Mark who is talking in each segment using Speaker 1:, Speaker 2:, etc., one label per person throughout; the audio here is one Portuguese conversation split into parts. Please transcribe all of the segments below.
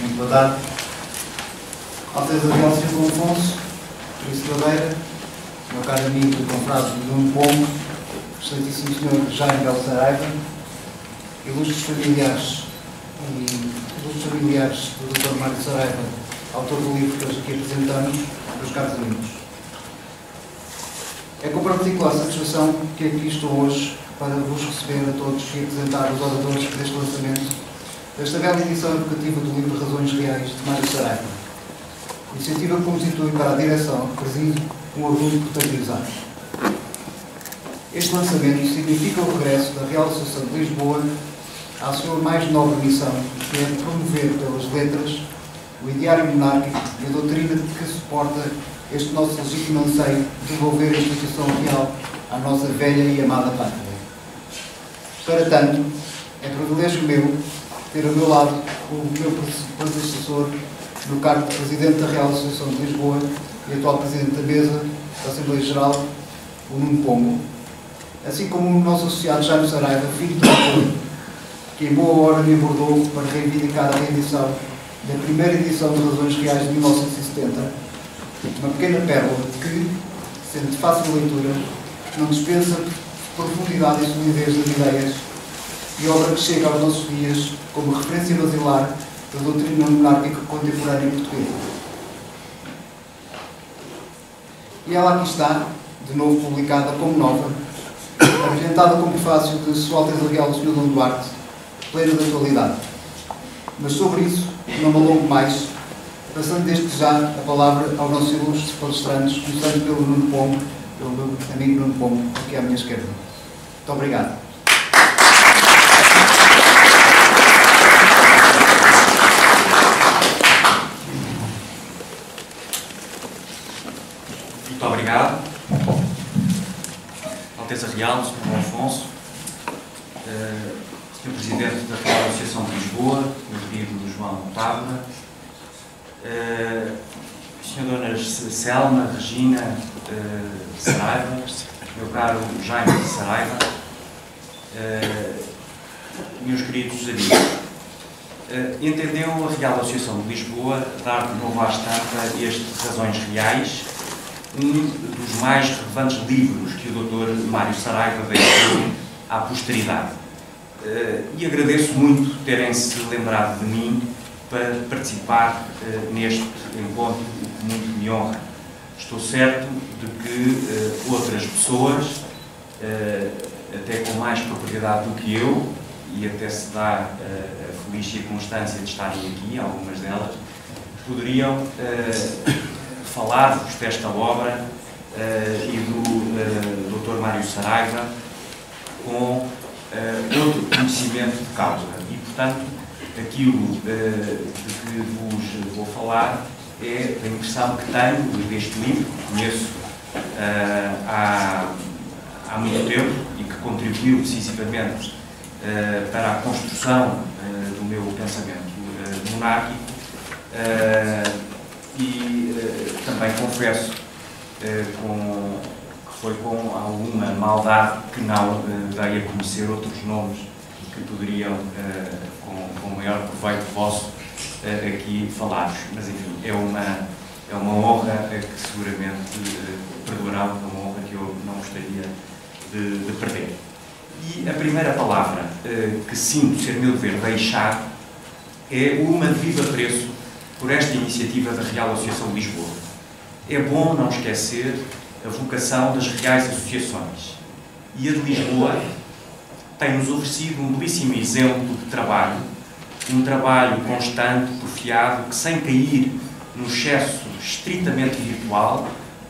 Speaker 1: Muito boa tarde. Alteza Real Sr. Dom Afonso, Príncipe Ladeira, meu caro amigo e confrade Nuno Pombo, excelentíssimo Sr. Jaime Belo Saraiva, ilustres familiares do Dr. Mário Saraiva, autor do livro que hoje aqui apresentamos, meus caros amigos. É com particular satisfação que aqui estou hoje para vos receber a todos e apresentar os oradores deste lançamento desta bela edição educativa do livro Razões Reais de Mário Saraiva. Iniciativa que constitui para a direção que presido um orgulho portuguesar. Este lançamento significa o regresso da Real Associação de Lisboa à sua mais nobre missão, que é promover pelas letras o ideário monárquico e a doutrina que suporta este nosso legítimo anseio de devolver a instituição real à nossa velha e amada pátria. Para tanto, é privilégio meu ter ao meu lado o meu predecessor no cargo de Presidente da Real Associação de Lisboa e atual Presidente da Mesa da Assembleia Geral, o Nuno Pombo, assim como o nosso associado Jaime Saraiva, filho do autor, que em boa hora me abordou para reivindicar a reedição da primeira edição de Razões Reais de 1970, uma pequena pérola que, sendo de fácil leitura, não dispensa profundidade e solidez das ideias e obra que chega aos nossos dias como referência basilar da doutrina monárquica contemporânea portuguesa. E ela aqui está, de novo publicada como nova, apresentada como prefácio de Sua Alteza Real do Sr. Dom Duarte, plena de atualidade. Mas sobre isso, não me alongo mais, passando desde já a palavra aos nossos ilustres palestrantes, começando pelo Nuno Pombo, pelo meu amigo Nuno Pombo, aqui à minha esquerda. Muito obrigado.
Speaker 2: Muito obrigado. Alteza Real, Sr. Dom Afonso, Sr. Presidente da Real Associação de Lisboa, meu querido João Távora, Sr. Donas Selma, Regina Saraiva, meu caro Jaime Saraiva, meus queridos amigos. Entendeu a Real Associação de Lisboa dar de novo à estampa este Razões Reais, um dos mais relevantes livros que o Dr. Mário Saraiva deixou à posteridade. E agradeço muito terem-se lembrado de mim para participar neste encontro, que muito me honra. Estou certo de que outras pessoas, até com mais propriedade do que eu, e até se dá a feliz circunstância de estarem aqui, algumas delas, poderiam falar-vos desta obra e do Dr. Mário Saraiva com outro conhecimento de causa. E, portanto, aquilo de que vos vou falar é da impressão que tenho deste livro, que conheço há muito tempo e que contribuiu decisivamente para a construção do meu pensamento monárquico. Também confesso que foi com alguma maldade que não dei a conhecer outros nomes que poderiam, com maior proveito vosso, aqui falar-vos. Mas, enfim, é uma honra que seguramente perdoarão, é uma honra que eu não gostaria de perder. E a primeira palavra que sinto ser meu dever deixar é uma de viva preço por esta iniciativa da Real Associação de Lisboa. É bom não esquecer a vocação das reais associações. E a de Lisboa tem-nos oferecido um belíssimo exemplo de trabalho, um trabalho constante, porfiado, que sem cair no excesso estritamente virtual,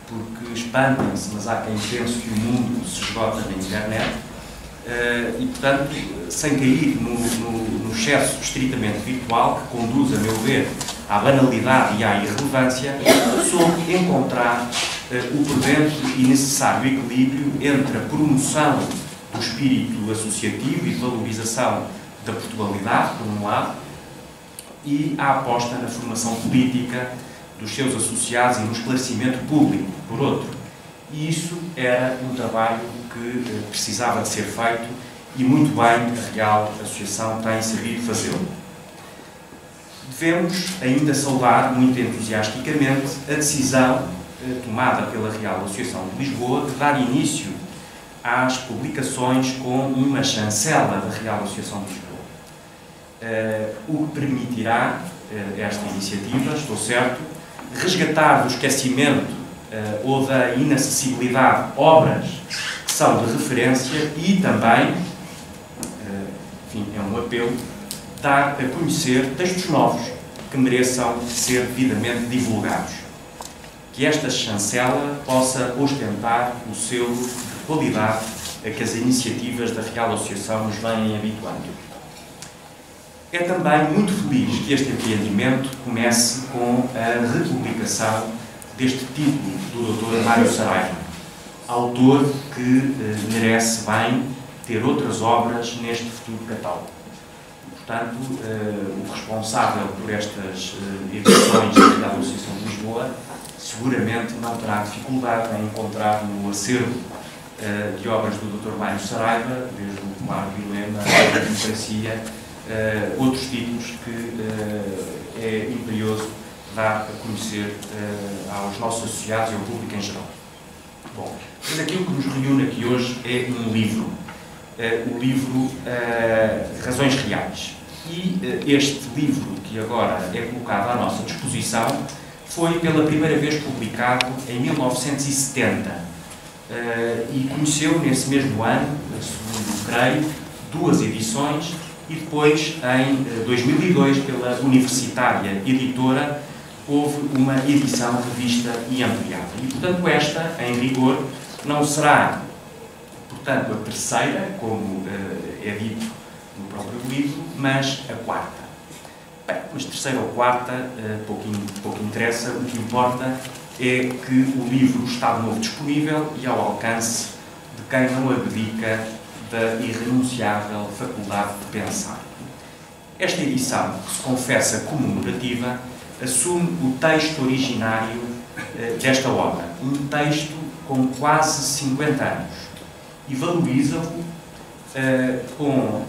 Speaker 2: porque espantem-se, mas há quem pense que o mundo se esgota na internet, e, portanto, sem cair no excesso estritamente virtual, que conduz, a meu ver, à banalidade e à irrelevância, soube encontrar o prudente e necessário equilíbrio entre a promoção do espírito associativo e de valorização da Portugalidade, por um lado, e a aposta na formação política dos seus associados e no esclarecimento público, por outro. E isso era um trabalho que precisava de ser feito e muito bem a Real Associação tem sabido fazê-lo. devemos ainda saudar muito entusiasticamente a decisão tomada pela Real Associação de Lisboa de dar início às publicações com uma chancela da Real Associação de Lisboa, o que permitirá esta iniciativa, estou certo, resgatar do esquecimento ou da inacessibilidade obras que são de referência e também, enfim, é um apelo, dar a conhecer textos novos que mereçam ser devidamente divulgados. Que esta chancela possa ostentar o selo de qualidade a que as iniciativas da Real Associação nos vêm habituando. É também muito feliz que este empreendimento comece com a republicação deste título do Dr. Mário Saraiva, autor que merece bem ter outras obras neste futuro catálogo. Portanto, o responsável por estas edições da Real Associação de Lisboa seguramente não terá dificuldade em encontrar no acervo de obras do Dr. Mário Saraiva, desde o Marco Vilema, a Democracia, outros títulos que é imperioso dar a conhecer aos nossos associados e ao público em geral. Bom, mas aquilo que nos reúne aqui hoje é um livro, o livro Razões Reais. E este livro, que agora é colocado à nossa disposição, foi pela primeira vez publicado em 1970 e conheceu nesse mesmo ano, segundo creio, 2 edições e depois, em 2002, pela Universitária Editora, houve uma edição revista e ampliada. E, portanto, esta, em rigor, não será, portanto, a terceira, como é dito no próprio livro, mas a 4ª. Bem, mas terceira ou quarta, pouco interessa, o que importa é que o livro está de novo disponível e ao alcance de quem não abdica da irrenunciável faculdade de pensar. Esta edição, que se confessa comemorativa, assume o texto originário desta obra, um texto com quase 50 anos, e valoriza-o com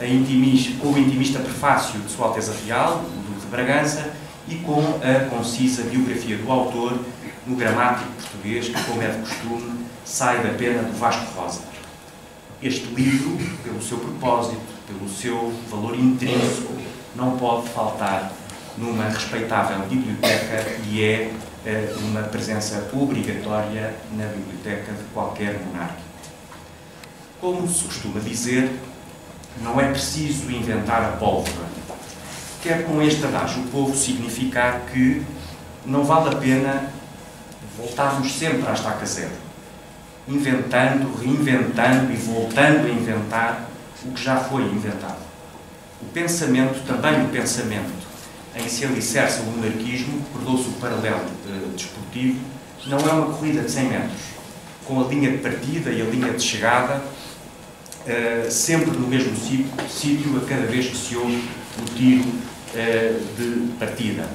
Speaker 2: o intimista prefácio de Sua Alteza Real, do Duque de Bragança, e com a concisa biografia do autor no gramático português, que, como é de costume, sai da pena do Vasco Rosa. Este livro, pelo seu propósito, pelo seu valor intrínseco, não pode faltar numa respeitável biblioteca e é uma presença obrigatória na biblioteca de qualquer monarca. Como se costuma dizer, não é preciso inventar a pólvora. Quer com este adágio o povo significar que não vale a pena voltarmos sempre à estaca zero, inventando, reinventando e voltando a inventar o que já foi inventado. O pensamento, também o pensamento, em se alicerça o monarquismo, perdoa-se o paralelo desportivo, não é uma corrida de 100 metros, com a linha de partida e a linha de chegada sempre no mesmo sítio a cada vez que se ouve o tiro de partida.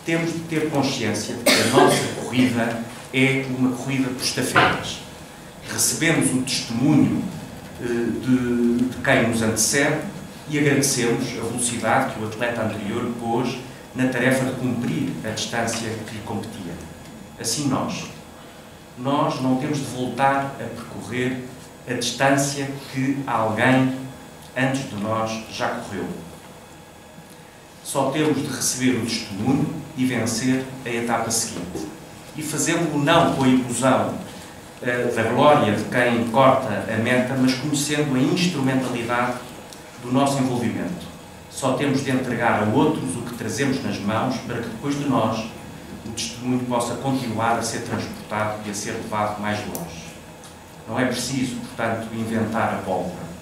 Speaker 2: Temos de ter consciência de que a nossa corrida é uma corrida por estafetas. Recebemos o testemunho de quem nos antecede e agradecemos a velocidade que o atleta anterior pôs na tarefa de cumprir a distância que lhe competia. Assim nós não temos de voltar a percorrer a distância que alguém antes de nós já correu. Só temos de receber o testemunho e vencer a etapa seguinte. E fazê-lo não com a ilusão da glória de quem corta a meta, mas conhecendo a instrumentalidade do nosso envolvimento. Só temos de entregar a outros o que trazemos nas mãos para que depois de nós o testemunho possa continuar a ser transportado e a ser levado mais longe. Não é preciso, portanto, inventar a pólvora.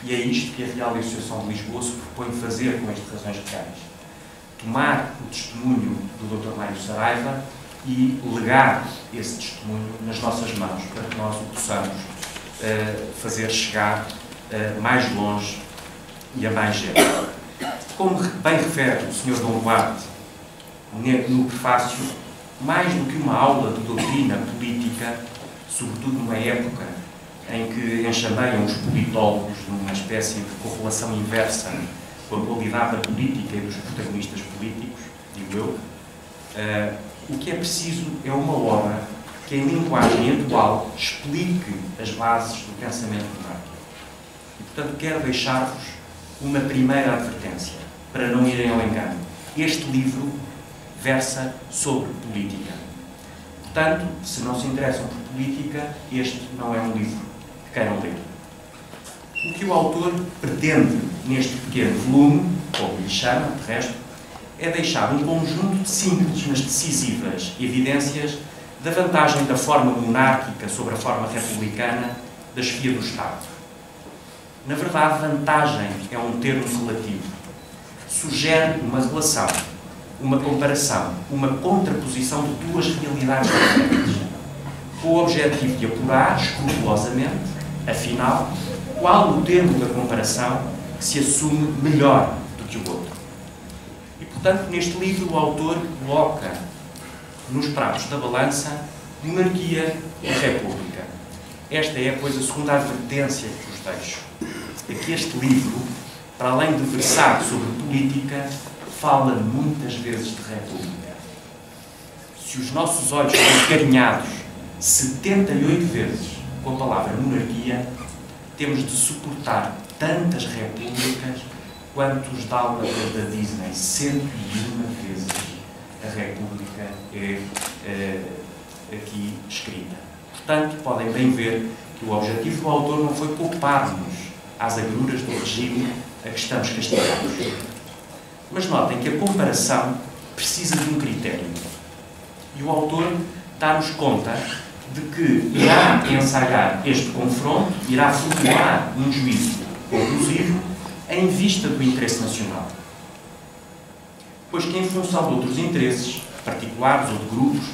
Speaker 2: E é isto que a Real Associação de Lisboa se propõe fazer com estas Razões Reais. Tomar o testemunho do Dr. Mário Saraiva e legar esse testemunho nas nossas mãos, para que nós o possamos fazer chegar mais longe e a mais gente. Como bem refere o Sr. Dom Duarte no prefácio, mais do que uma aula de doutrina política, sobretudo numa época em que enxameiam os politólogos numa espécie de correlação inversa com a qualidade da política e dos protagonistas políticos, eu, o que é preciso é uma obra que, em linguagem atual, explique as bases do pensamento monárquico. E, portanto, quero deixar-vos uma primeira advertência, para não irem ao engano. Este livro versa sobre política. Portanto, se não se interessam por política, este não é um livro que queiram ler. O que o autor pretende neste pequeno volume, como lhe chama, de resto, é deixar um conjunto de simples, mas decisivas evidências da vantagem da forma monárquica sobre a forma republicana da chefia do Estado. Na verdade, vantagem é um termo relativo. Sugere uma relação, uma comparação, uma contraposição de duas realidades diferentes, com o objetivo de apurar escrupulosamente, afinal, qual o termo da comparação que se assume melhor do que o outro. E, portanto, neste livro o autor coloca nos pratos da balança monarquia e república. Esta é, pois, a segunda advertência que vos deixo. É que este livro, para além de versar sobre política, fala muitas vezes de república. Se os nossos olhos estão carinhados 78 vezes com a palavra monarquia, temos de suportar tantas repúblicas quanto os dálmatas da Disney. 101 vezes a república é aqui escrita. Portanto, podem bem ver que o objetivo do autor não foi poupar-nos às agruras do regime a que estamos castigados. Mas notem que a comparação precisa de um critério. E o autor dá-nos conta de que irá ensaiar este confronto, irá formular um juízo conclusivo em vista do interesse nacional. Pois que, em função de outros interesses, particulares ou de grupos,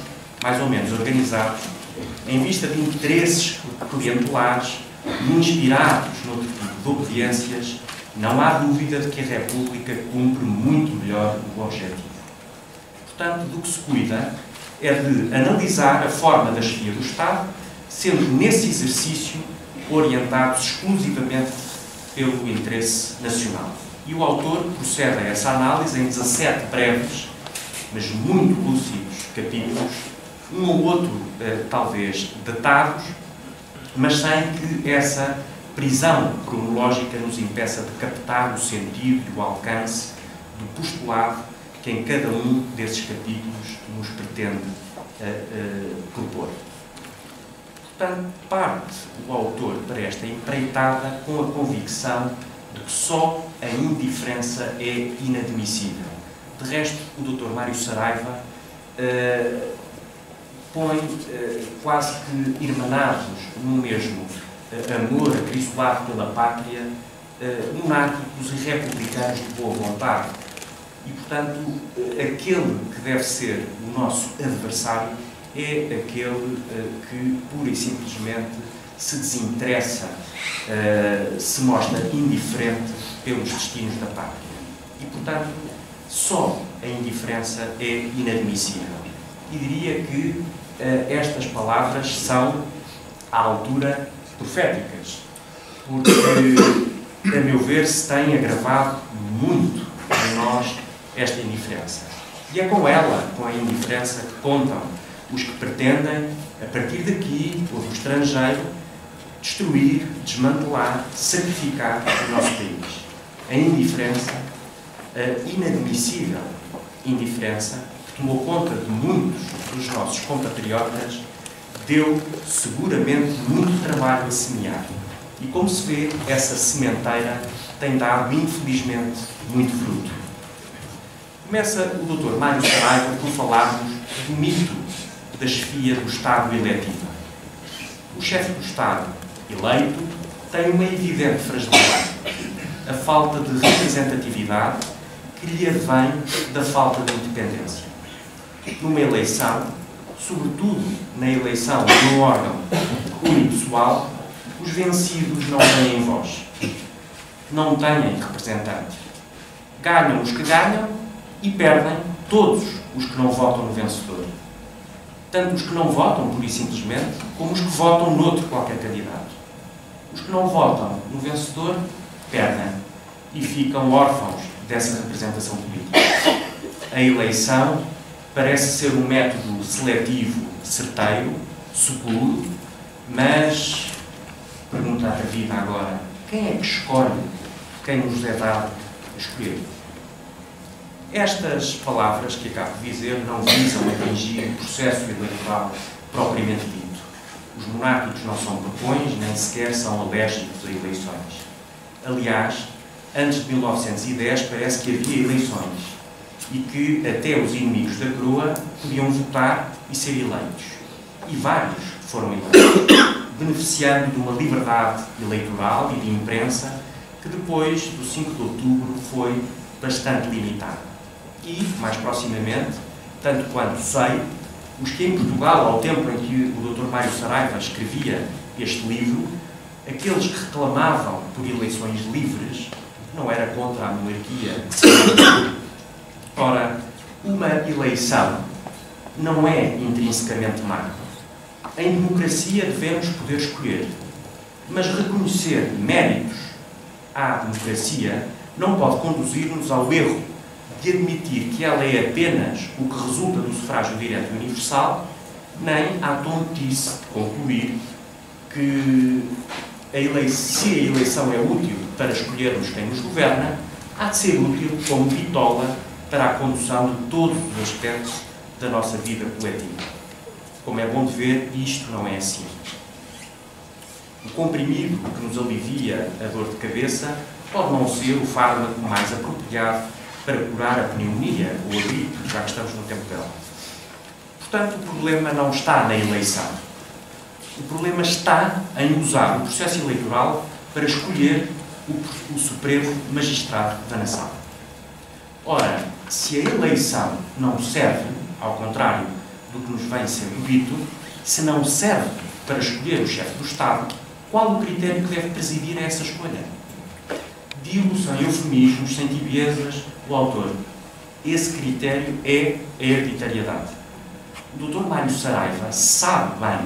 Speaker 2: mais ou menos organizados, em vista de interesses clientelares e inspirados noutro tipo de obediências, não há dúvida de que a República cumpre muito melhor o objetivo. Portanto, do que se cuida é de analisar a forma da chefia do Estado, sendo nesse exercício orientados exclusivamente pelo interesse nacional. E o autor procede a essa análise em 17 breves, mas muito lúcidos capítulos, um ou outro, talvez, datados, mas sem que essa prisão cronológica nos impeça de captar o sentido e o alcance do postulado que em cada um desses capítulos nos pretende propor. Portanto, parte o autor para esta empreitada com a convicção de que só a indiferença é inadmissível. De resto, o Dr. Mário Saraiva põe quase que irmanados no mesmo amor acrisolado pela pátria, monárquicos e republicanos de boa vontade. E, portanto, aquele que deve ser o nosso adversário é aquele que, pura e simplesmente, se desinteressa, se mostra indiferente pelos destinos da pátria. E, portanto, só a indiferença é inadmissível. E diria que estas palavras são, à altura, proféticas, porque, a meu ver, se tem agravado muito em nós esta indiferença. E é com ela, com a indiferença, que contam os que pretendem, a partir daqui ou do estrangeiro, destruir, desmantelar, sacrificar o nosso país. A indiferença, a inadmissível indiferença, que tomou conta de muitos dos nossos compatriotas, deu seguramente muito trabalho a semear. E como se vê, essa sementeira tem dado, infelizmente, muito fruto. Começa o Dr. Mário Saraiva por falarmos do mito da chefia do Estado eletiva. O chefe do Estado eleito tem uma evidente fragilidade, a falta de representatividade que lhe advém da falta de independência. Numa eleição, sobretudo na eleição de um órgão unipessoal, os vencidos não têm voz, não têm representante. Ganham os que ganham e perdem todos os que não votam no vencedor. Tanto os que não votam, pura e simplesmente, como os que votam noutro qualquer candidato. Os que não votam no vencedor perdem e ficam órfãos dessa representação política. a eleição parece ser um método seletivo certeiro, seguro, mas, pergunta a vida agora, quem é que escolhe quem nos é dado a escolher? Estas palavras que acabo de dizer não visam atingir o processo eleitoral propriamente dito. Os monárquicos não são borrões, nem sequer são alérgicos a eleições. Aliás, antes de 1910 parece que havia eleições e que até os inimigos da coroa podiam votar e ser eleitos. E vários foram eleitos, beneficiando de uma liberdade eleitoral e de imprensa que depois do 5 de outubro foi bastante limitada. E, mais proximamente, tanto quanto sei, os que em Portugal, ao tempo em que o Dr. Mário Saraiva escrevia este livro, aqueles que reclamavam por eleições livres, não era contra a monarquia. Ora, uma eleição não é intrinsecamente má. Em democracia devemos poder escolher, mas reconhecer méritos à democracia não pode conduzir-nos ao erro de admitir que ela é apenas o que resulta do sufrágio direto e universal, nem à tontice de concluir que se a eleição é útil para escolhermos quem nos governa, há de ser útil como bitola para a condução de todos os aspectos da nossa vida coletiva. Como é bom de ver, isto não é assim. O comprimido que nos alivia a dor de cabeça pode não ser o fármaco mais apropriado para curar a pneumonia ou a gripe, já que estamos no tempo dela. Portanto, o problema não está na eleição. O problema está em usar o processo eleitoral para escolher o Supremo Magistrado da Nação. Ora, se a eleição não serve, ao contrário do que nos vem sendo dito, se não serve para escolher o chefe do Estado, qual o critério que deve presidir a essa escolha? Digo sem eufemismos, sem tibiezas, o autor. Esse critério é a hereditariedade. O Dr. Mário Saraiva sabe bem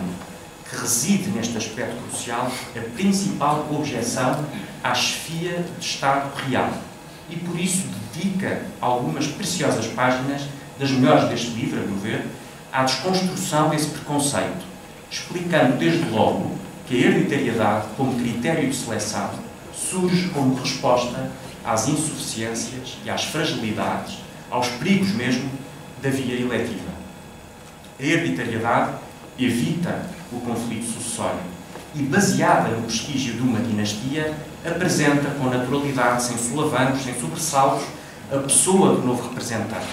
Speaker 2: que reside neste aspecto crucial a principal objeção à chefia de Estado real e, por isso, dedica algumas preciosas páginas, das melhores deste livro, a meu ver, à desconstrução desse preconceito, explicando desde logo que a hereditariedade, como critério de seleção, surge como resposta às insuficiências e às fragilidades, aos perigos mesmo, da via eletiva. A hereditariedade evita o conflito sucessório e, baseada no prestígio de uma dinastia, apresenta com naturalidade, sem solavancos, sem sobressaltos, a pessoa do novo representante,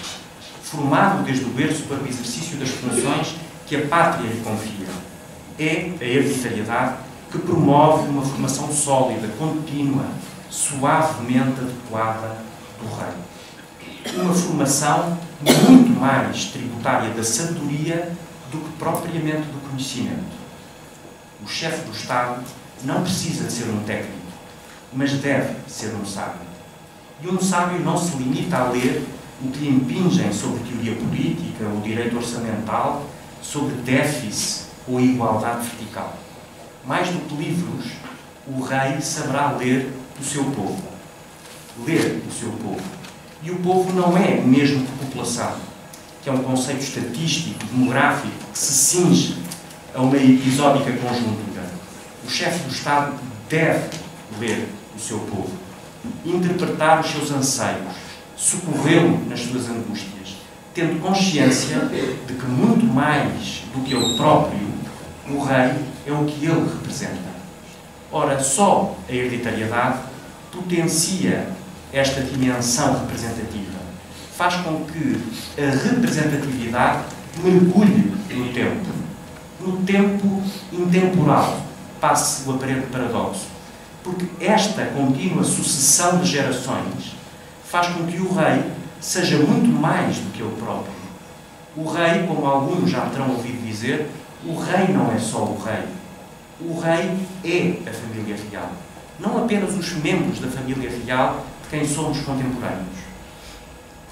Speaker 2: formado desde o berço para o exercício das funções que a pátria lhe confia. É a hereditariedade que promove uma formação sólida, contínua, suavemente adequada do rei. Uma formação muito mais tributária da sabedoria do que propriamente do conhecimento. O chefe do Estado não precisa de ser um técnico, mas deve ser um sábio. E um sábio não se limita a ler o que lhe impingem sobre teoria política ou direito orçamental, sobre déficit ou igualdade vertical. Mais do que livros, o rei saberá ler o seu povo. Ler o seu povo. E o povo não é mesmo população, que é um conceito estatístico, demográfico, que se cinge a uma episódica conjuntura. O chefe do Estado deve ler o seu povo, interpretar os seus anseios, socorrê-lo nas suas angústias, tendo consciência de que muito mais do que ele próprio, o rei é o que ele representa. Ora, só a hereditariedade potencia esta dimensão representativa, faz com que a representatividade mergulhe no tempo intemporal, passe o aparente paradoxo, porque esta contínua sucessão de gerações faz com que o rei seja muito mais do que ele próprio. O rei, como alguns já terão ouvido dizer, o rei não é só o rei. O rei é a família real. Não apenas os membros da família real de quem somos contemporâneos,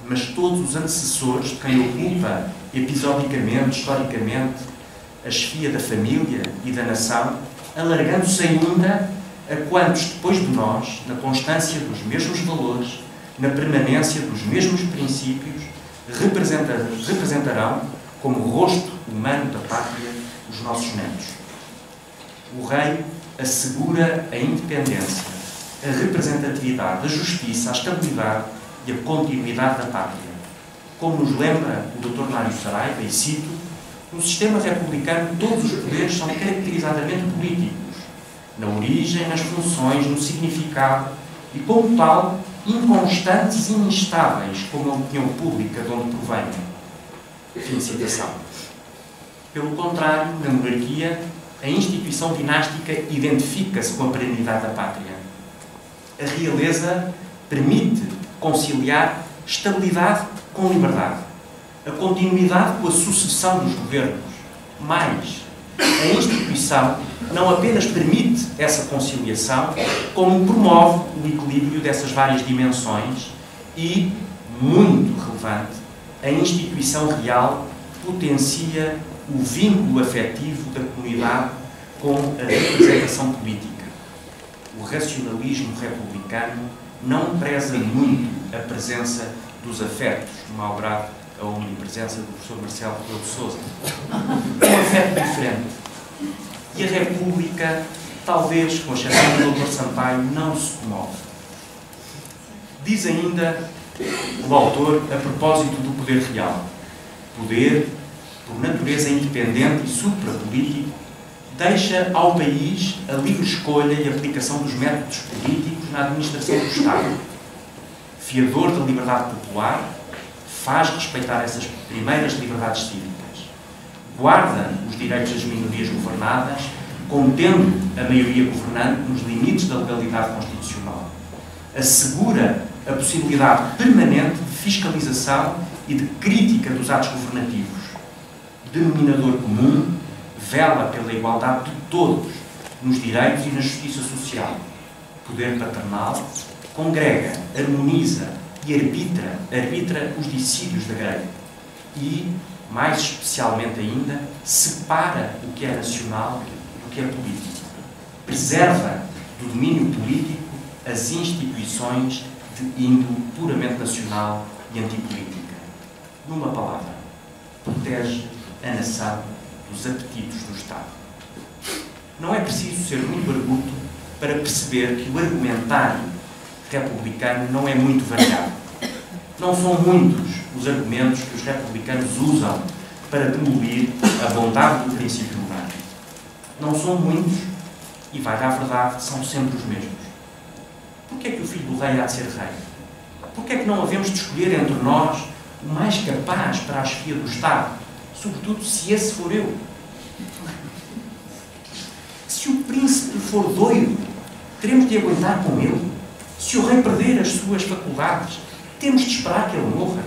Speaker 2: mas todos os antecessores de quem ocupa episodicamente, historicamente, a chefia da família e da nação, alargando-se ainda a quantos depois de nós, na constância dos mesmos valores, na permanência dos mesmos princípios, representarão como rosto humano da pátria os nossos netos. O rei assegura a independência, a representatividade, a justiça, a estabilidade e a continuidade da pátria. Como nos lembra o Dr. Mário Saraiva, e cito, no sistema republicano todos os poderes são caracterizadamente políticos, na origem, nas funções, no significado e, como tal, inconstantes e instáveis, como a opinião pública de onde provém. Fim de citação. Pelo contrário, na monarquia, a instituição dinástica identifica-se com a perenidade da pátria. A realeza permite conciliar estabilidade com liberdade, a continuidade com a sucessão dos governos. Mais, a instituição não apenas permite essa conciliação, como promove o equilíbrio dessas várias dimensões e, muito relevante, a instituição real potencia o vínculo afetivo da comunidade com a representação política. O racionalismo republicano não preza muito a presença dos afetos, mal grado a omnipresença do professor Marcelo Rebelo de Sousa. É um afeto diferente. E a República, talvez com a exceção do Dr. Sampaio, não se comove. Diz ainda o autor a propósito do poder real. Poder, por natureza independente e suprapolítico, deixa ao país a livre escolha e aplicação dos métodos políticos na administração do Estado. Fiador da liberdade popular, faz respeitar essas primeiras liberdades cívicas. Guarda os direitos das minorias governadas, contendo a maioria governante nos limites da legalidade constitucional. Assegura a possibilidade permanente de fiscalização e de crítica dos atos governativos. Denominador comum, vela pela igualdade de todos nos direitos e na justiça social. Poder paternal, congrega, harmoniza e arbitra os dissídios da greve. E, mais especialmente ainda, separa o que é nacional do que é político. Preserva do domínio político as instituições de índole puramente nacional e antipolítica. Numa palavra, protege a nação dos apetites do Estado. Não é preciso ser muito barbudo para perceber que o argumentário republicano não é muito variado. Não são muitos os argumentos que os republicanos usam para demolir a bondade do princípio monárquico. Não são muitos, e vai dar verdade, são sempre os mesmos. Porquê é que o filho do rei há de ser rei? Porquê é que não havemos de escolher entre nós o mais capaz para a chefia do Estado? Sobretudo se esse for eu. Se o príncipe for doido, teremos de aguentar com ele. Se o rei perder as suas faculdades, temos de esperar que ele morra.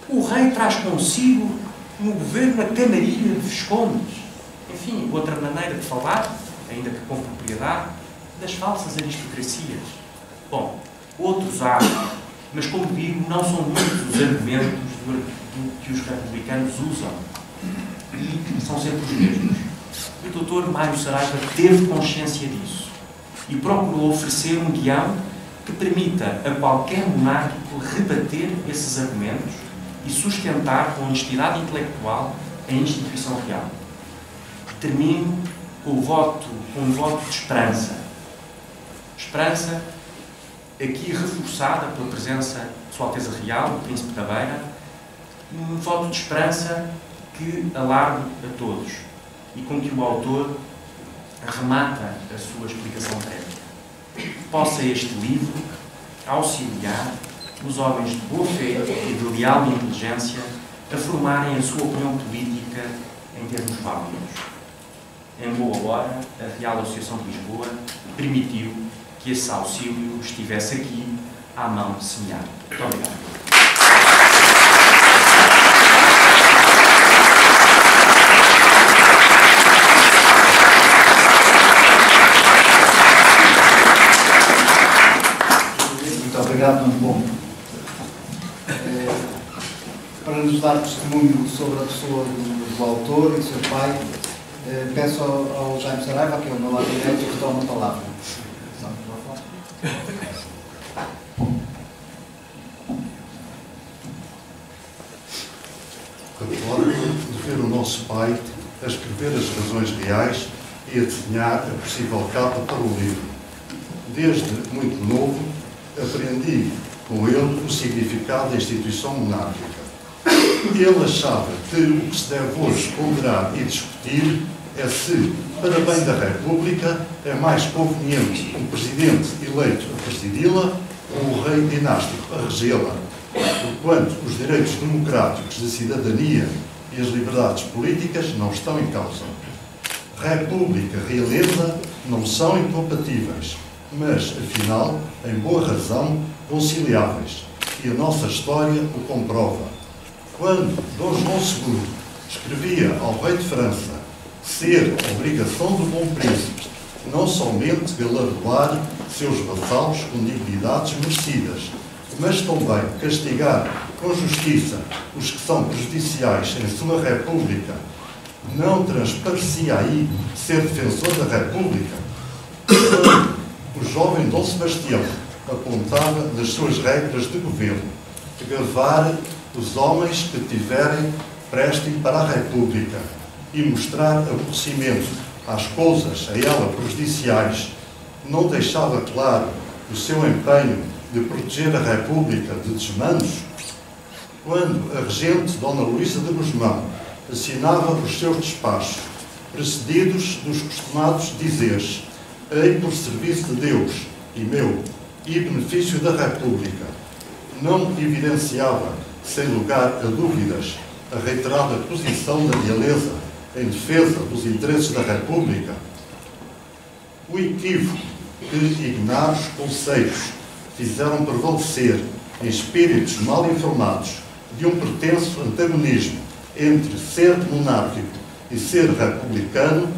Speaker 2: O rei traz consigo no governo a camarilha de viscondes. Enfim, outra maneira de falar, ainda que com propriedade, das falsas aristocracias. Bom, outros há, mas como digo, não são muitos os argumentos que os republicanos usam. E são sempre os mesmos. O Dr. Mário Saraiva teve consciência disso e procurou oferecer um guião que permita a qualquer monárquico rebater esses argumentos e sustentar com honestidade intelectual a instituição real. Termino com um voto de esperança. Esperança aqui reforçada pela presença de Sua Alteza Real, o Príncipe da Beira, um voto de esperança que alarme a todos e com que o autor remata a sua explicação prévia. Possa este livro auxiliar os homens de boa fé e de leal inteligência a formarem a sua opinião política em termos válidos. Em boa hora, a Real Associação de Lisboa permitiu que esse auxílio estivesse aqui à mão de semear. Muito obrigado.
Speaker 1: Obrigado, muito bom. Para nos dar testemunho sobre a pessoa do autor e do seu pai, peço ao Jaime Saraiva, que é o meu lado direito, que tome a palavra.
Speaker 3: Recordo de ver o nosso pai a escrever as razões reais e a desenhar a possível capa para o livro. Desde muito novo, aprendi com ele o significado da instituição monárquica. Ele achava que o que se deve hoje ponderar e discutir é se, para bem da República, é mais conveniente um presidente eleito a presidi-la ou um rei dinástico a regê-la, porquanto os direitos democráticos da cidadania e as liberdades políticas não estão em causa. República e realeza não são incompatíveis, mas, afinal, em boa razão, conciliáveis, e a nossa história o comprova. Quando Dom João II escrevia ao rei de França ser a obrigação do bom príncipe não somente galardoar seus vassalos com dignidades merecidas, mas também castigar com justiça os que são prejudiciais em sua República, não transparecia aí ser defensor da República? O jovem Dom Sebastião apontava nas suas regras de governo gravar os homens que tiverem prestem para a República e mostrar aborrecimento às coisas a ela prejudiciais, não deixava claro o seu empenho de proteger a República de desmandos? Quando a regente Dona Luísa de Gusmão assinava os seus despachos, precedidos dos costumados dizeres: "Ei por serviço de Deus e meu, e benefício da República", não evidenciava, sem lugar a dúvidas, a reiterada posição da realeza em defesa dos interesses da República? O equívoco que ignaros conselhos fizeram prevalecer em espíritos mal informados de um pretenso antagonismo entre ser monárquico e ser republicano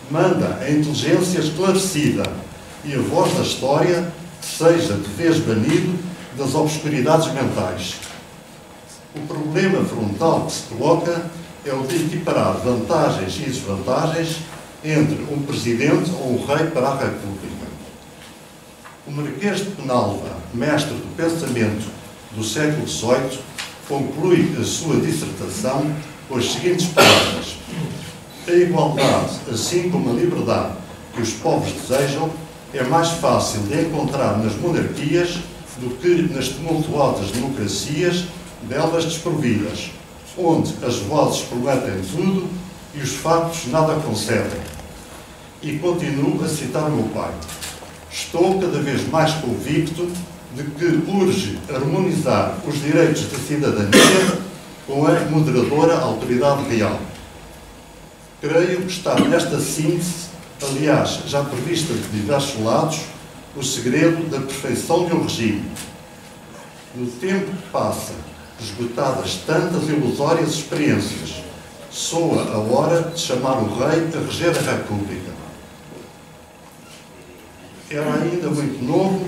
Speaker 3: manda a inteligência esclarecida e a voz da história que seja de vez banido das obscuridades mentais. O problema frontal que se coloca é o de equiparar vantagens e desvantagens entre um presidente ou um rei para a República. O Marquês de Penalva, mestre do pensamento do século XVIII, conclui a sua dissertação com as seguintes palavras: "A igualdade, assim como a liberdade que os povos desejam, é mais fácil de encontrar nas monarquias do que nas tumultuosas democracias delas desprovidas, onde as vozes prometem tudo e os factos nada concedem." E continuo a citar o meu pai: "Estou cada vez mais convicto de que urge harmonizar os direitos da cidadania com a moderadora autoridade real." Creio que está nesta síntese, aliás, já prevista de diversos lados, o segredo da perfeição de um regime. No tempo que passa, esgotadas tantas ilusórias experiências, soa a hora de chamar o rei a reger a República. Era ainda muito novo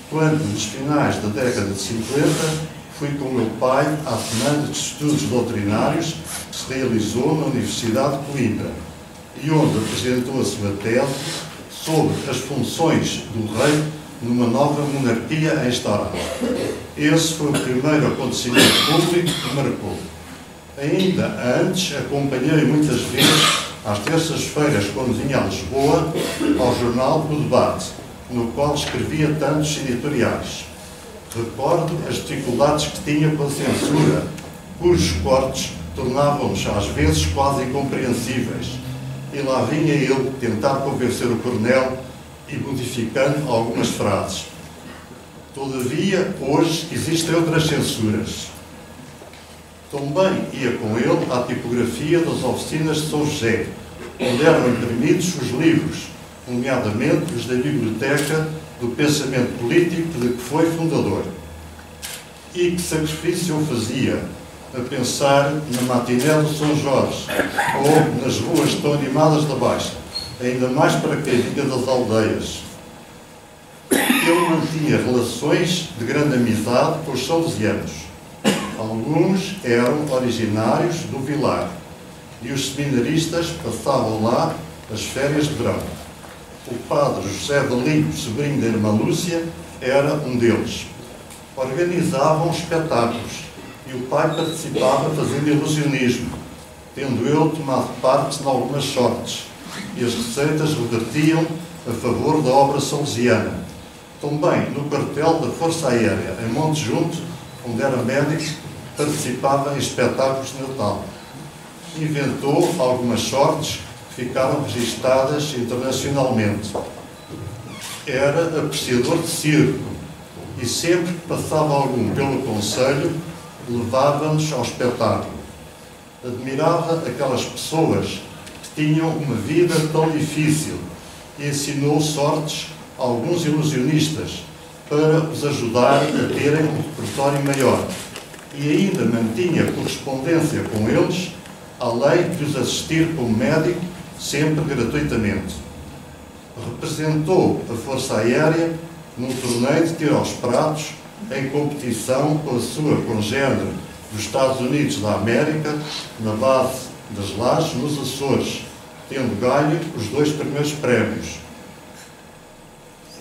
Speaker 3: quando, nos finais da década de 50, fui com o meu pai à semana de estudos doutrinários que se realizou na Universidade de Coimbra e onde apresentou a sua tese sobre as funções do rei numa nova monarquia instaurada. Esse foi o primeiro acontecimento público que marcou. Ainda antes, acompanhei muitas vezes, às terças-feiras, quando vinha a Lisboa, ao jornal O Debate, no qual escrevia tantos editoriais. Recordo as dificuldades que tinha com a censura, cujos cortes tornavam-nos às vezes quase incompreensíveis. E lá vinha ele tentar convencer o coronel e modificando algumas frases. Todavia, hoje existem outras censuras. Também ia com ele à tipografia das oficinas de São José, onde eram imprimidos os livros, nomeadamente os da Biblioteca do Pensamento Político de que foi fundador. E que sacrifício eu fazia a pensar na matiné do São Jorge ou nas ruas tão animadas da Baixa, ainda mais para quem vinha das aldeias. Ele mantinha relações de grande amizade com os salesianos. Alguns eram originários do Vilar e os seminaristas passavam lá as férias de verão. O padre José Dalinho, sobrinho da irmã Lúcia, era um deles. Organizavam espetáculos e o pai participava fazendo ilusionismo, tendo eu tomado parte em algumas sortes, e as receitas revertiam a favor da obra salesiana. Também no quartel da Força Aérea, em Monte Junto, onde era médico, participava em espetáculos de Natal. Inventou algumas sortes que ficaram registadas internacionalmente. Era apreciador de circo e sempre que passava algum pelo concelho, levava-nos ao espetáculo. Admirava aquelas pessoas que tinham uma vida tão difícil e ensinou sortes a alguns ilusionistas para os ajudar a terem um repertório maior. E ainda mantinha correspondência com eles, além de os assistir como médico, sempre gratuitamente. Representou a Força Aérea num torneio de tiro aos pratos, em competição com a sua congênere dos Estados Unidos da América, na base das Lajes, nos Açores, tendo ganho os 2 primeiros prémios.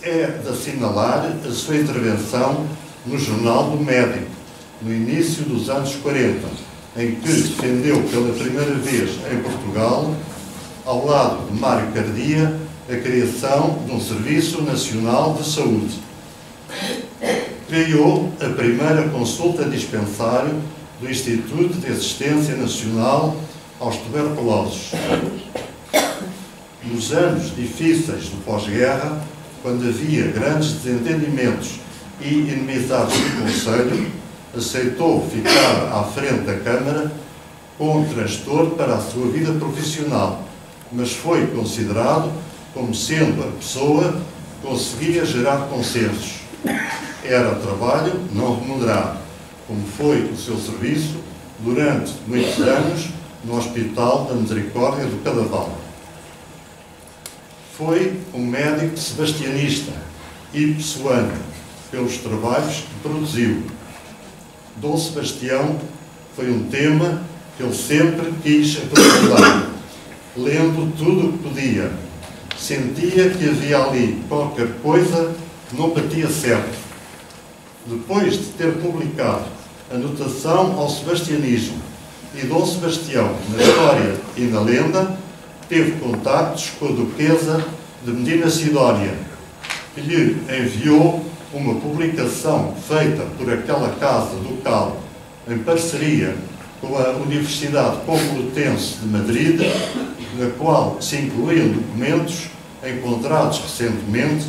Speaker 3: É de assinalar a sua intervenção no Jornal do Médico, no início dos anos 40, em que defendeu pela primeira vez em Portugal, ao lado de Mário Cardia, a criação de um Serviço Nacional de Saúde. Criou a primeira consulta dispensário do Instituto de Assistência Nacional aos Tuberculosos. Nos anos difíceis do pós-guerra, quando havia grandes desentendimentos e inimizades no Conselho, aceitou ficar à frente da Câmara com um transtorno para a sua vida profissional, mas foi considerado como sendo a pessoa que conseguia gerar consensos. Era trabalho não remunerado, como foi o seu serviço durante muitos anos no Hospital da Misericórdia do Cadaval. Foi um médico sebastianista e pessoano pelos trabalhos que produziu. Dom Sebastião foi um tema que ele sempre quis aprofundar, lendo tudo o que podia. Sentia que havia ali qualquer coisa que não batia certo. Depois de ter publicado a Notação ao Sebastianismo e Dom Sebastião na História e na Lenda, teve contactos com a Duquesa de Medina Sidónia, que lhe enviou uma publicação feita por aquela Casa Ducal em parceria com a Universidade Complutense de Madrid, na qual se incluíam documentos encontrados recentemente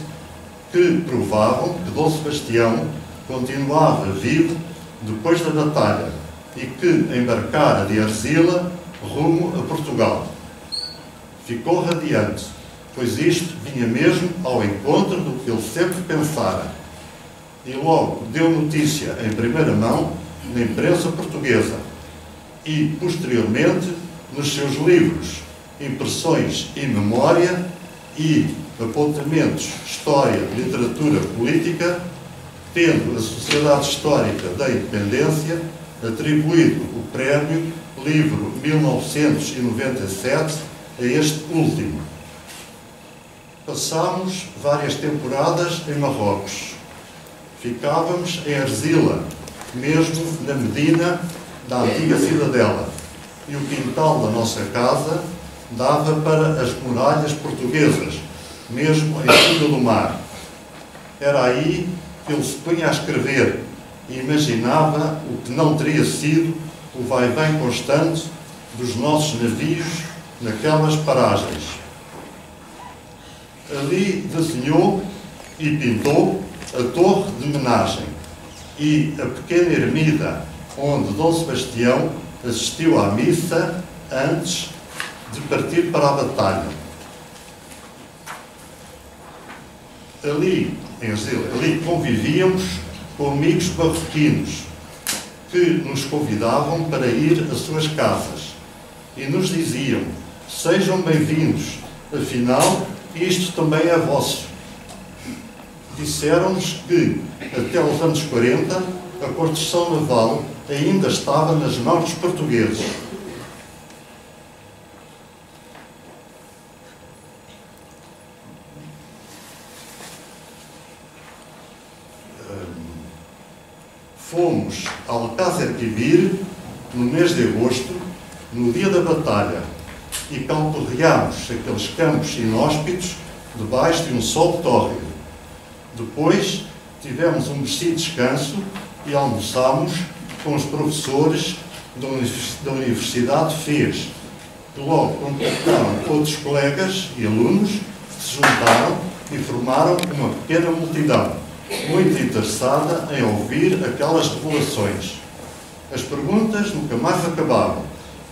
Speaker 3: que provavam que Dom Sebastião continuava vivo depois da batalha e que embarcara de Arzila rumo a Portugal. Ficou radiante, pois isto vinha mesmo ao encontro do que ele sempre pensara. E logo deu notícia em primeira mão na imprensa portuguesa e, posteriormente, nos seus livros Impressões e Memória e Apontamentos, História, Literatura Política, tendo a Sociedade Histórica da Independência atribuído o prémio Livro 1997 a este último. Passámos várias temporadas em Marrocos. Ficávamos em Arzila, mesmo na Medina da antiga cidadela, e o quintal da nossa casa dava para as muralhas portuguesas, mesmo em cima do mar. Era aí que ele se punha a escrever e imaginava o que não teria sido o vai-vem constante dos nossos navios naquelas paragens. Ali desenhou e pintou a Torre de Menagem e a pequena ermida onde Dom Sebastião assistiu à missa antes de partir para a batalha. Ali, em Arzila, ali convivíamos com amigos barroquinos que nos convidavam para ir às suas casas e nos diziam: sejam bem-vindos, afinal, isto também é vosso. Disseram-nos que, até os anos 40, a construção naval ainda estava nas mãos dos portugueses. Fomos ao Casa Erquibir, no mês de agosto, no dia da batalha, e calcorreámos aqueles campos inóspitos debaixo de um sol tórrido. Depois tivemos um merecido descanso e almoçámos com os professores da Universidade de Fez, que logo contactaram outros colegas e alunos que se juntaram e formaram uma pequena multidão, muito interessada em ouvir aquelas revelações. As perguntas nunca mais acabaram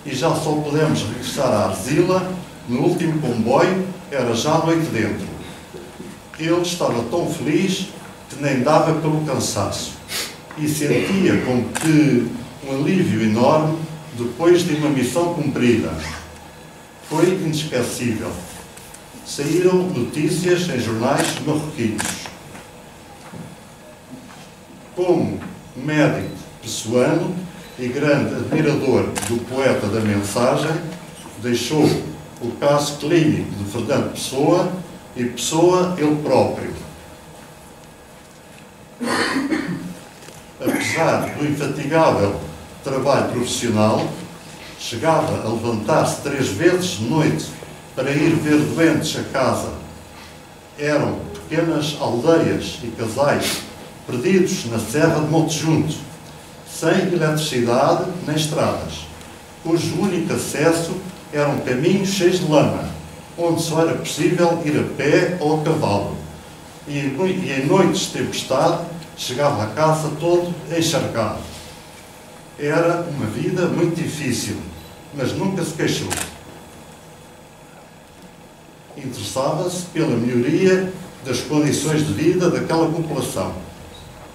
Speaker 3: e já só pudemos regressar à Arzila no último comboio, era já noite dentro. Ele estava tão feliz que nem dava pelo cansaço e sentia como que um alívio enorme depois de uma missão cumprida. Foi inesquecível. Saíram notícias em jornais marroquinos. Como médico pessoano e grande admirador do poeta da mensagem, deixou o caso clínico de Fernando Pessoa e Pessoa ele próprio. Apesar do infatigável trabalho profissional, chegava a levantar-se 3 vezes de noite para ir ver doentes a casa. Eram pequenas aldeias e casais perdidos na Serra de Monte Junto, sem eletricidade nem estradas, cujo único acesso era um caminho cheio de lama, onde só era possível ir a pé ou a cavalo. E em noites de tempestade chegava a casa todo encharcado. Era uma vida muito difícil, mas nunca se queixou. Interessava-se pela melhoria das condições de vida daquela população.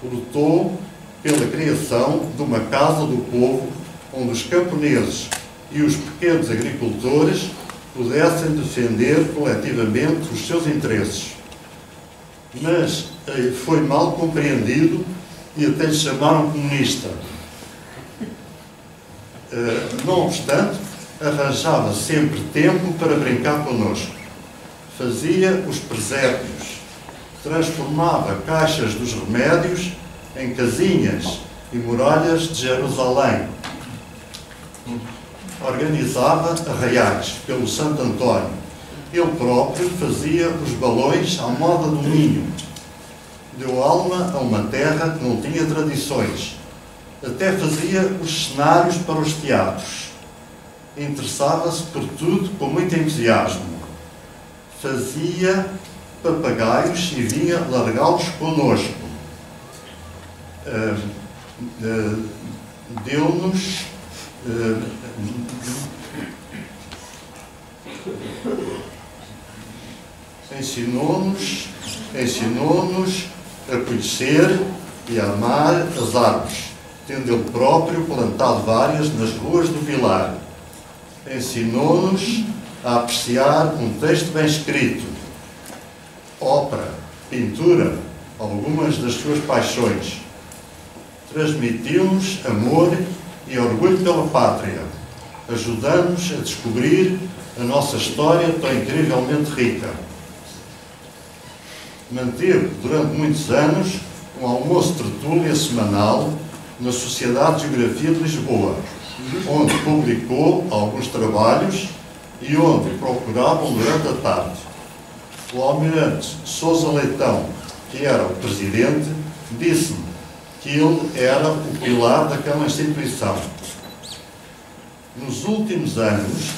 Speaker 3: Lutou pela criação de uma casa do povo onde os camponeses e os pequenos agricultores pudessem defender coletivamente os seus interesses. Mas foi mal compreendido e até lhe chamaram comunista. Não obstante, arranjava sempre tempo para brincar connosco. Fazia os presépios, transformava caixas dos remédios em casinhas e muralhas de Jerusalém. Organizava arraiais pelo Santo António. Ele próprio fazia os balões à moda do Minho. Deu alma a uma terra que não tinha tradições. Até fazia os cenários para os teatros. Interessava-se por tudo com muito entusiasmo. Fazia papagaios e vinha largá-los conosco. Deu-nos ensinou-nos a conhecer e a amar as árvores, tendo ele próprio plantado várias nas ruas do vilar. Ensinou-nos a apreciar um texto bem escrito, ópera, pintura, algumas das suas paixões. Transmitiu-nos amor e orgulho pela pátria, ajudando-nos a descobrir a nossa história tão incrivelmente rica. Manteve durante muitos anos um almoço de tertúlia semanal na Sociedade de Geografia de Lisboa, onde publicou alguns trabalhos e onde procuravam durante a tarde. O almirante Sousa Leitão, que era o presidente, disse-me que ele era o pilar daquela instituição. Nos últimos anos,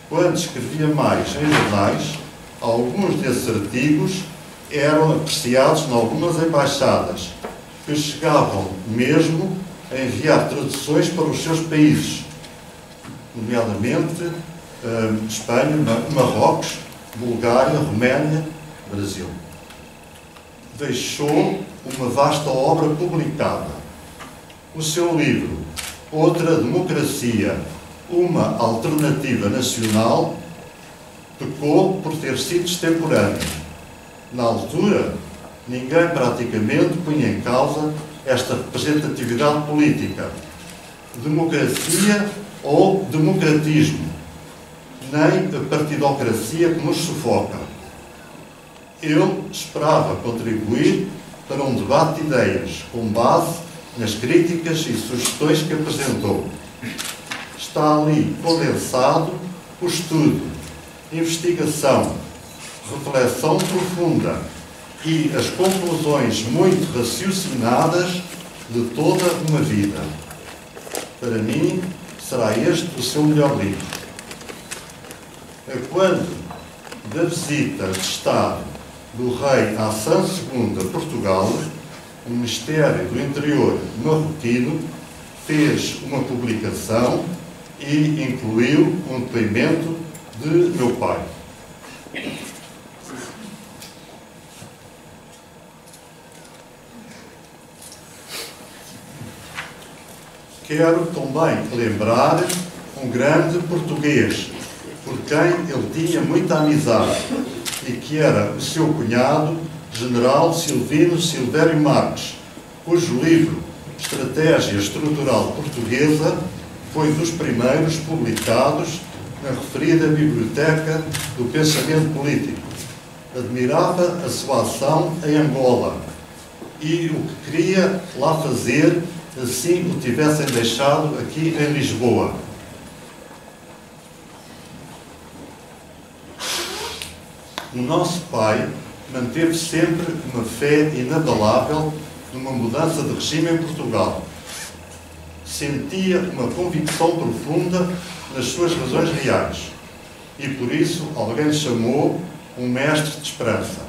Speaker 3: quando escrevia mais em jornais, alguns desses artigos eram apreciados em algumas embaixadas, que chegavam mesmo a enviar traduções para os seus países, nomeadamente Espanha, Marrocos, Bulgária, Roménia, Brasil. Deixou uma vasta obra publicada. O seu livro, Outra Democracia, uma Alternativa Nacional, pecou por ter sido extemporâneo. Na altura, ninguém praticamente punha em causa esta representatividade política. Democracia ou democratismo, nem a partidocracia que nos sufoca. Ele esperava contribuir para um debate de ideias com base nas críticas e sugestões que apresentou. Está ali condensado o estudo, investigação, reflexão profunda e as conclusões muito raciocinadas de toda uma vida. Para mim, será este o seu melhor livro. A quando da visita de Estado do rei Hassan II a Portugal, o Ministério do Interior marroquino fez uma publicação e incluiu um depoimento de meu pai. Quero também lembrar um grande português, por quem ele tinha muita amizade, e que era o seu cunhado, General Silvino Silvério Marques, cujo livro Estratégia Estrutural Portuguesa foi dos primeiros publicados na referida Biblioteca do Pensamento Político. Admirava a sua ação em Angola e o que queria lá fazer, assim o tivessem deixado aqui em Lisboa. O nosso pai manteve sempre uma fé inabalável numa mudança de regime em Portugal. Sentia uma convicção profunda nas suas razões reais e, por isso, alguém chamou um mestre de esperança.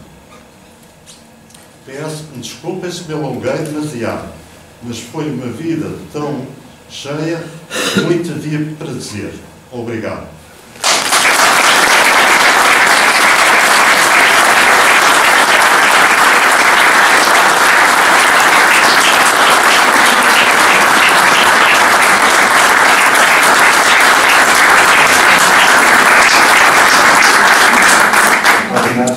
Speaker 3: Peço-me desculpas se me alonguei demasiado, mas foi uma vida tão cheia que muito havia para dizer. Obrigado.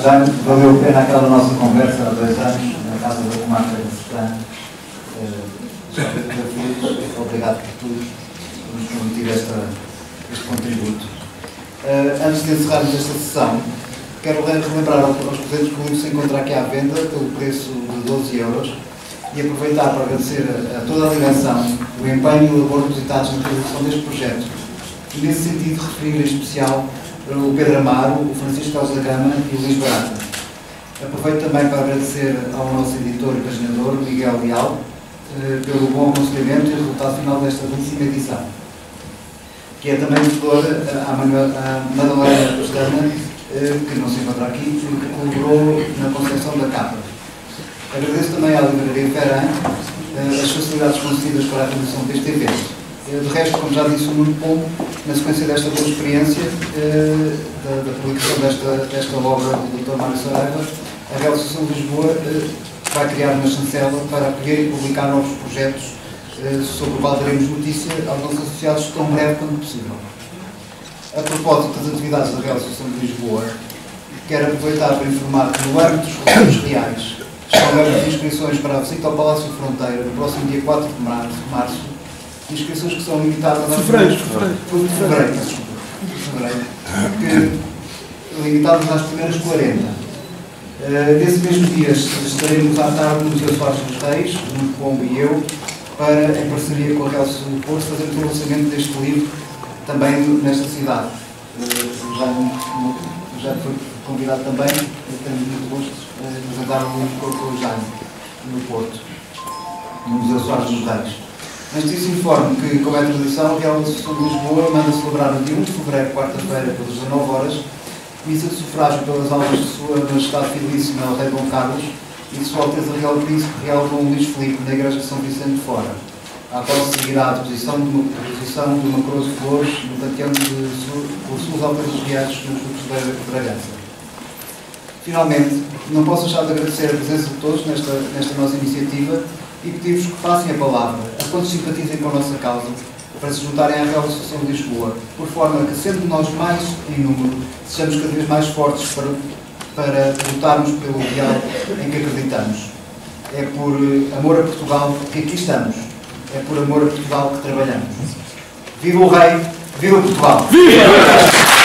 Speaker 4: Já valeu a pena aquela nossa conversa há 2 anos, na casa da comarca de Sertã. Obrigado por tudo, por nos permitir este contributo. Antes de encerrarmos esta sessão, quero relembrar aos presentes que o livro se encontra aqui à venda pelo preço de 12 euros e aproveitar para agradecer a toda a direção o empenho e o labor depositados na realização deste projeto. E, nesse sentido, referir em especial o Pedro Amaro, o Francisco Carlos da Gama e o Luís Barata. Aproveito também para agradecer ao nosso editor e paginador, Miguel Leal, pelo bom aconselhamento e o resultado final desta belíssima edição. Que é também editora a Madalena Pestana, que não se encontra aqui, que colaborou na concepção da capa. Agradeço também à Livraria Ferran as facilidades concedidas para a realização deste evento. De resto, como já disse o Nuno Pombo, na sequência desta boa experiência da publicação desta obra do Dr. Mário Saraiva, a Real Associação de Lisboa vai criar uma chancela para acolher e publicar novos projetos sobre o qual daremos notícia aos nossos associados tão breve quanto possível. A propósito das atividades da Real Associação de Lisboa, quero aproveitar para informar que no âmbito dos recursos reais estão abertas inscrições para a visita ao Palácio Fronteira no próximo dia 4 de março, inscrições que são limitadas às primeiras limitadas às primeiras 40. Nesse mesmo dia estaremos à tarde no Museu Soares dos Reis, o Nuno Pombo e eu, para, em parceria com a Real Associação do Porto, fazermos o lançamento deste livro também nesta cidade. Já foi convidado também, temos muito gosto de apresentar o livro com o Jaime, no Porto, no Museu Soares dos Reis. Antes disso, informo que, como é tradição, a Real Associação de Lisboa manda celebrar no dia 1 de fevereiro, quarta-feira, pelas 19 horas, missa de sufrágio pelas almas de Sua Majestade Fidelíssima ao Rei Dom Carlos e de Sua Alteza Real Príncipe Real Dom Luís Filipe, na Igreja de São Vicente de Fora, à qual seguirá a deposição de uma coroa de flores no panteão por Suas Altezas Reais nos Duques de Bragança. Finalmente, não posso deixar de agradecer a presença de todos nesta nossa iniciativa e pedir-vos que passem a palavra a quantos simpatizem com a nossa causa para se juntarem à Real Associação de Lisboa, por forma que, sendo nós mais em número, sejamos cada vez mais fortes para lutarmos pelo ideal em que acreditamos. É por amor a Portugal que aqui estamos. É por amor a Portugal que trabalhamos. Viva o Rei! Viva Portugal! Viva!